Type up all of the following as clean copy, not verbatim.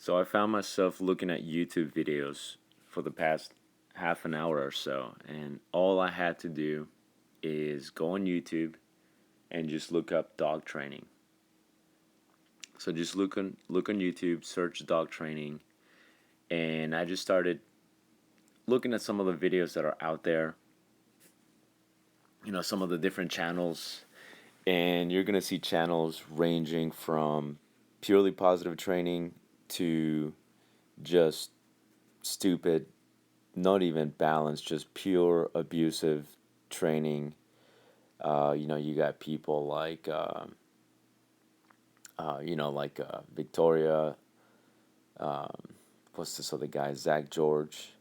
So I found myself looking at YouTube videos for the past half an hour or so, and all I had to do is go on YouTube and just look up dog training. So just look on YouTube, search dog training, and I just started looking at some of the videos that are out there. Some of the different channels, and you're gonna see channels ranging from purely positive training to just stupid, not even balanced, just pure abusive training. You got people like, Victoria, what's this other guy, Zach George,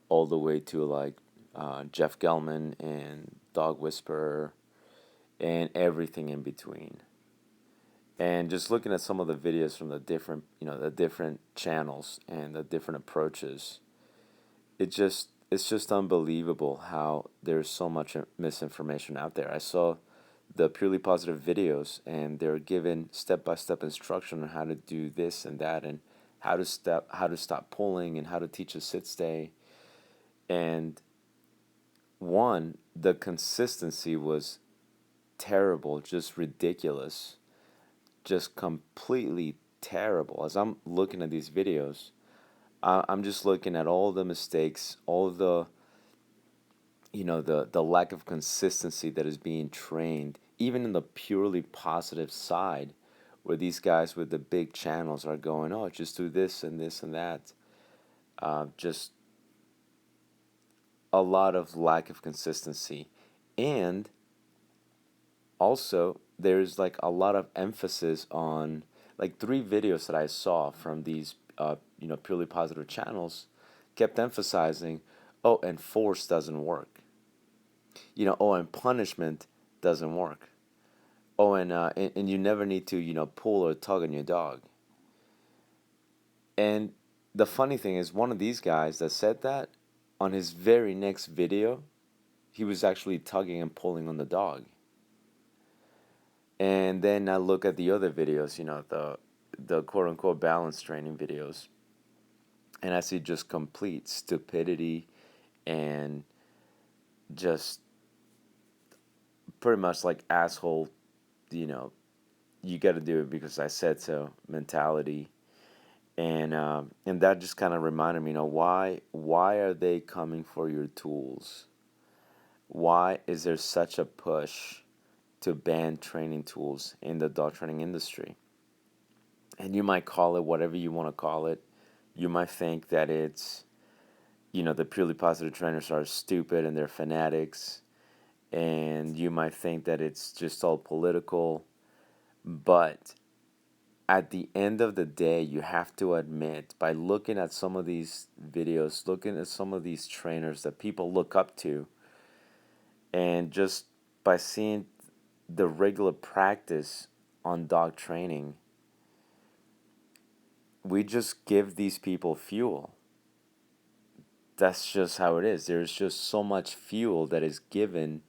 all the way to like Jeff Gelman and Dog Whisperer and everything in between. And just looking at some of the videos from the different channels and the different approaches, it's just unbelievable how there's so much misinformation out there. I saw the purely positive videos, and they're given step by step instruction on how to do this and that, and how to stop pulling, and how to teach a sit stay. And one, the consistency was terrible, just ridiculous, just completely terrible. As I'm looking at these videos, I'm just looking at all the mistakes, all the the lack of consistency that is being trained, even in the purely positive side, where these guys with the big channels are going, oh, just do this and this and that. Just a lot of lack of consistency, and also there's like a lot of emphasis on, like, three videos that I saw from these purely positive channels kept emphasizing, oh, and force doesn't work. Oh, and punishment doesn't work. Oh, and you never need to, pull or tug on your dog. And the funny thing is, one of these guys that said that, on his very next video, he was actually tugging and pulling on the dog. And then I look at the other videos, the quote unquote balance training videos, and I see just complete stupidity and just pretty much like asshole, you know, you got to do it because I said so mentality. And that just kind of reminded me, why are they coming for your tools? Why is there such a push to ban training tools in the dog training industry? And you might call it whatever you want to call it. You might think that it's, the purely positive trainers are stupid and they're fanatics. And you might think that it's just all political. But at the end of the day, you have to admit, by looking at some of these videos, looking at some of these trainers that people look up to, and just by seeing the regular practice on dog training, we just give these people fuel. That's just how it is. There's just so much fuel that is given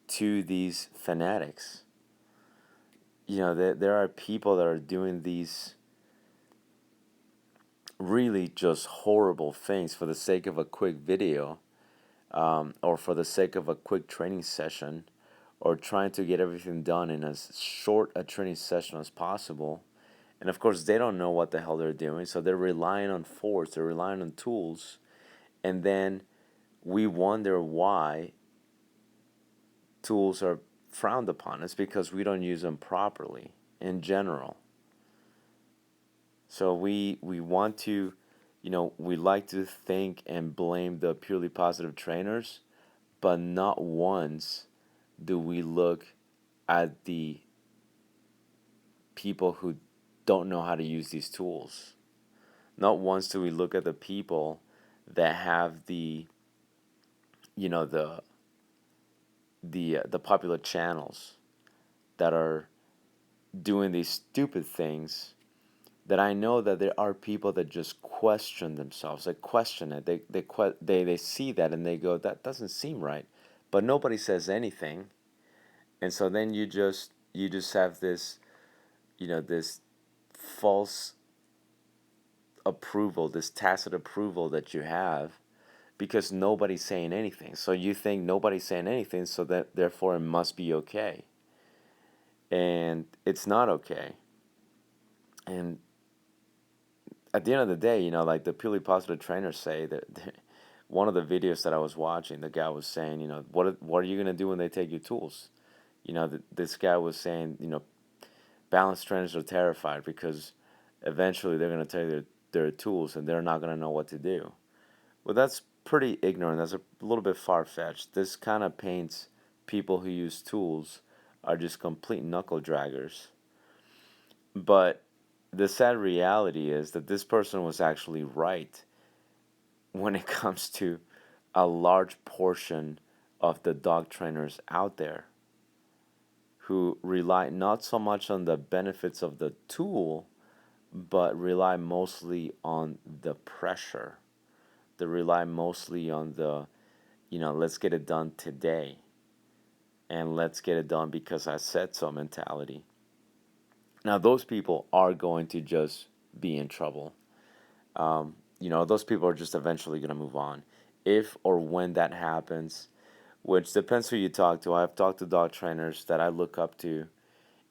to these fanatics. There are people that are doing these really just horrible things for the sake of a quick video, or for the sake of a quick training session, or trying to get everything done in as short a training session as possible. And of course, they don't know what the hell they're doing, so they're relying on force, they're relying on tools, and then we wonder why tools are frowned upon. It's because we don't use them properly in general. So we want to, we like to think and blame the purely positive trainers, but not once do we look at the people who don't know how to use these tools. Not once do we look at the people that have you know, the the popular channels that are doing these stupid things, that I know that there are people that just question themselves. They question it. They see that and they go, that doesn't seem right, but nobody says anything, and so then you just have this, this false approval, this tacit approval that you have, because nobody's saying anything. So you think nobody's saying anything, so that therefore it must be okay. And it's not okay. And at the end of the day, like the purely positive trainers say that one of the videos that I was watching, the guy was saying, what are you gonna do when they take your tools? This guy was saying, balance trainers are terrified because eventually they're gonna take their tools and they're not gonna know what to do. Well, that's pretty ignorant. That's a little bit far fetched. This kind of paints people who use tools are just complete knuckle draggers. But the sad reality is that this person was actually right when it comes to a large portion of the dog trainers out there who rely not so much on the benefits of the tool, but rely mostly on the pressure. They rely mostly on the, let's get it done today. And let's get it done because I said so mentality. Now, those people are going to just be in trouble. Those people are just eventually going to move on. If or when that happens, which depends who you talk to. I've talked to dog trainers that I look up to,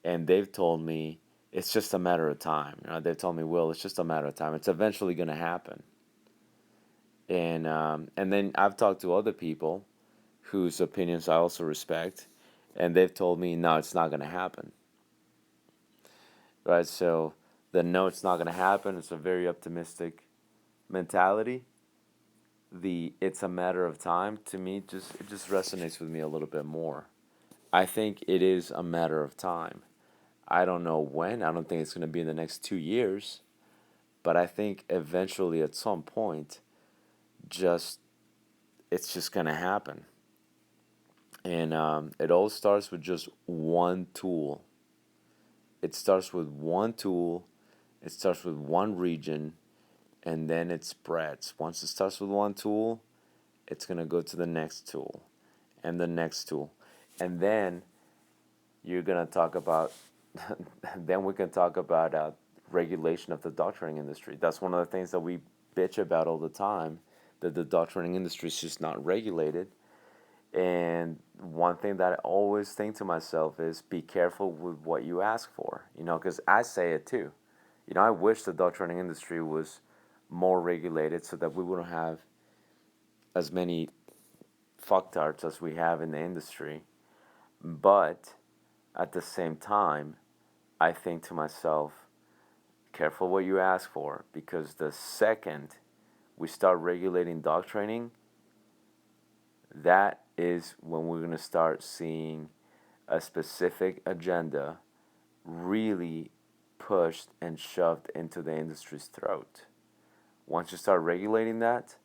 and they've told me it's just a matter of time. They've told me, Will, it's just a matter of time. It's eventually going to happen. And then I've talked to other people whose opinions I also respect, and they've told me, no, it's not going to happen. Right? So the no, it's not going to happen. It's a very optimistic mentality. The it's a matter of time, to me, it just resonates with me a little bit more. I think it is a matter of time. I don't know when. I don't think it's going to be in the next 2 years, but I think eventually, at some point, just it's just going to happen. And it all starts with just one tool. It starts with one tool. It starts with one region, and then it spreads. Once it starts with one tool, it's going to go to the next tool and the next tool. And then you're going to talk about, then we can talk about regulation of the dog training industry. That's one of the things that we bitch about all the time, that the dog training industry is just not regulated. And one thing that I always think to myself is be careful with what you ask for, because I say it too. I wish the dog training industry was more regulated so that we wouldn't have as many fucktards as we have in the industry. But at the same time, I think to myself, careful what you ask for, because the second we start regulating dog training, that is when we're going to start seeing a specific agenda really pushed and shoved into the industry's throat. Once you start regulating that,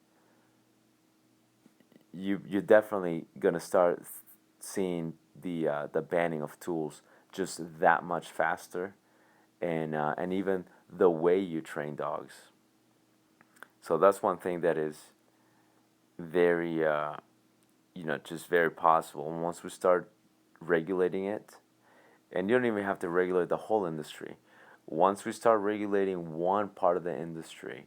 you're definitely going to start seeing the banning of tools just that much faster, and even the way you train dogs. So that's one thing that is very just very possible. And once we start regulating it, and you don't even have to regulate the whole industry. Once we start regulating one part of the industry,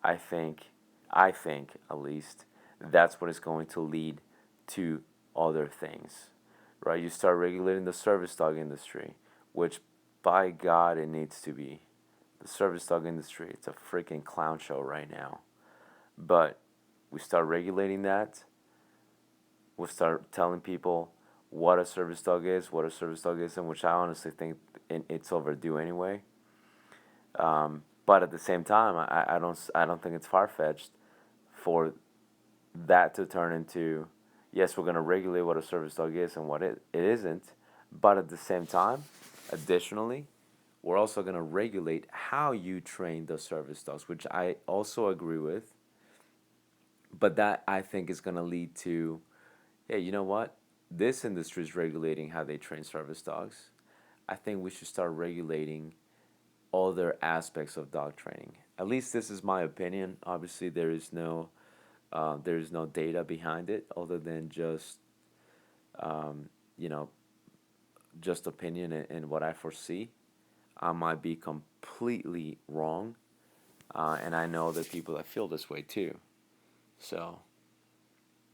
I think at least, that's what is going to lead to other things, right? You start regulating the service dog industry, which by God it needs to be. The service dog industry, it's a freaking clown show right now. But we start regulating that, we'll start telling people what a service dog is, and which I honestly think it's overdue anyway. But at the same time, I don't think it's far fetched for that to turn into, yes, we're going to regulate what a service dog is and what it isn't, but at the same time, additionally, we're also going to regulate how you train the service dogs, which I also agree with. But that, I think, is going to lead to, hey, you know what? This industry is regulating how they train service dogs. I think we should start regulating other aspects of dog training. At least this is my opinion. Obviously, there is no data behind it other than just um, you know just opinion and what I foresee. I might be completely wrong, And I know the people that feel this way too. So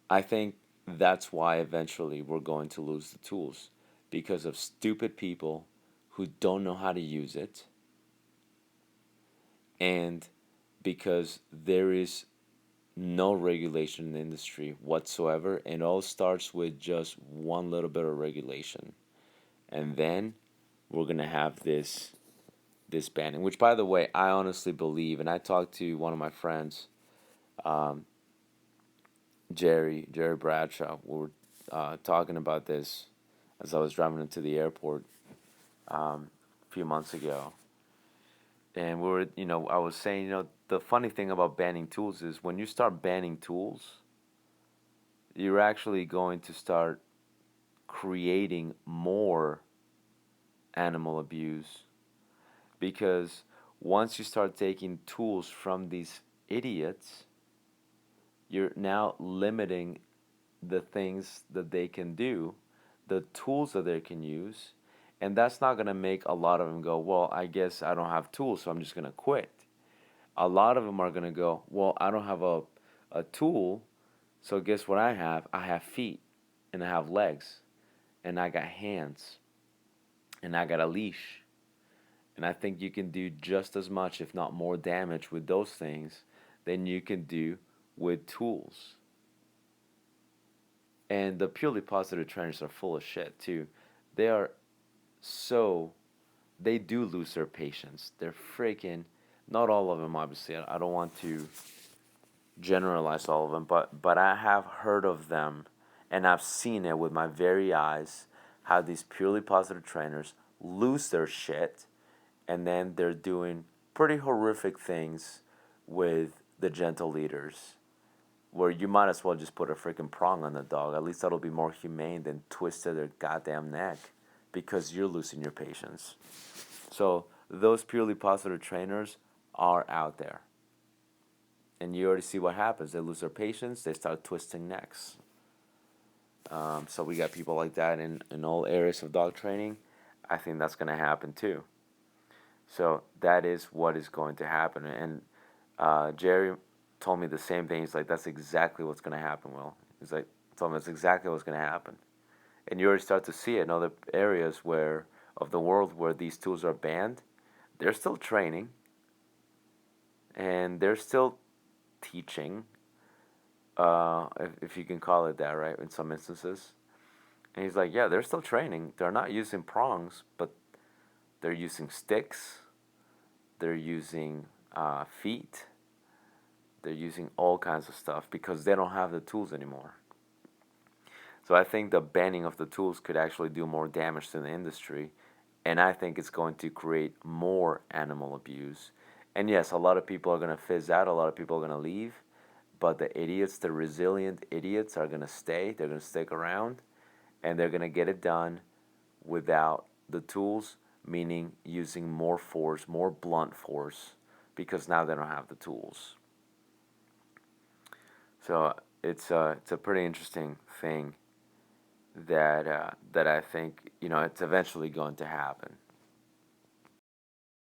I think that's why eventually we're going to lose the tools because of stupid people who don't know how to use it, and because there is no regulation in the industry whatsoever, and it all starts with just one little bit of regulation. And then we're going to have this banning, which, by the way, I honestly believe, and I talked to one of my friends, um, Jerry Bradshaw. We were talking about this as I was driving into the airport a few months ago, and we were, I was saying, the funny thing about banning tools is when you start banning tools, you're actually going to start creating more animal abuse, because once you start taking tools from these idiots, you're now limiting the things that they can do, the tools that they can use, and that's not going to make a lot of them go, well, I guess I don't have tools, so I'm just going to quit. A lot of them are going to go, well, I don't have a tool, so guess what I have? I have feet, and I have legs, and I got hands, and I got a leash. And I think you can do just as much, if not more, damage with those things than you can do with tools. And the purely positive trainers are full of shit too. They are so, they do lose their patience. They're freaking, not all of them obviously. I don't want to generalize all of them, but I have heard of them, and I've seen it with my very eyes, how these purely positive trainers lose their shit, and then they're doing pretty horrific things with the gentle leaders, where you might as well just put a freaking prong on the dog. At least that'll be more humane than twisted their goddamn neck because you're losing your patience. So those purely positive trainers are out there. And you already see what happens. They lose their patience, they start twisting necks. So we got people like that in all areas of dog training. I think that's going to happen too. So that is what is going to happen. And Jerry told me the same thing. He's like, that's exactly what's going to happen, Will. He's like, told me that's exactly what's going to happen. And you already start to see it in other areas where of the world where these tools are banned. They're still training, and they're still teaching, if you can call it that, right, in some instances. And he's like, yeah, they're still training. They're not using prongs, but they're using sticks. They're using feet. They're using all kinds of stuff because they don't have the tools anymore. So I think the banning of the tools could actually do more damage to the industry, and I think it's going to create more animal abuse. And yes, a lot of people are going to fizz out, a lot of people are going to leave, but the idiots, the resilient idiots, are going to stay. They're going to stick around, and they're going to get it done without the tools, meaning using more force, more blunt force, because now they don't have the tools. So it's a pretty interesting thing that I think it's eventually going to happen.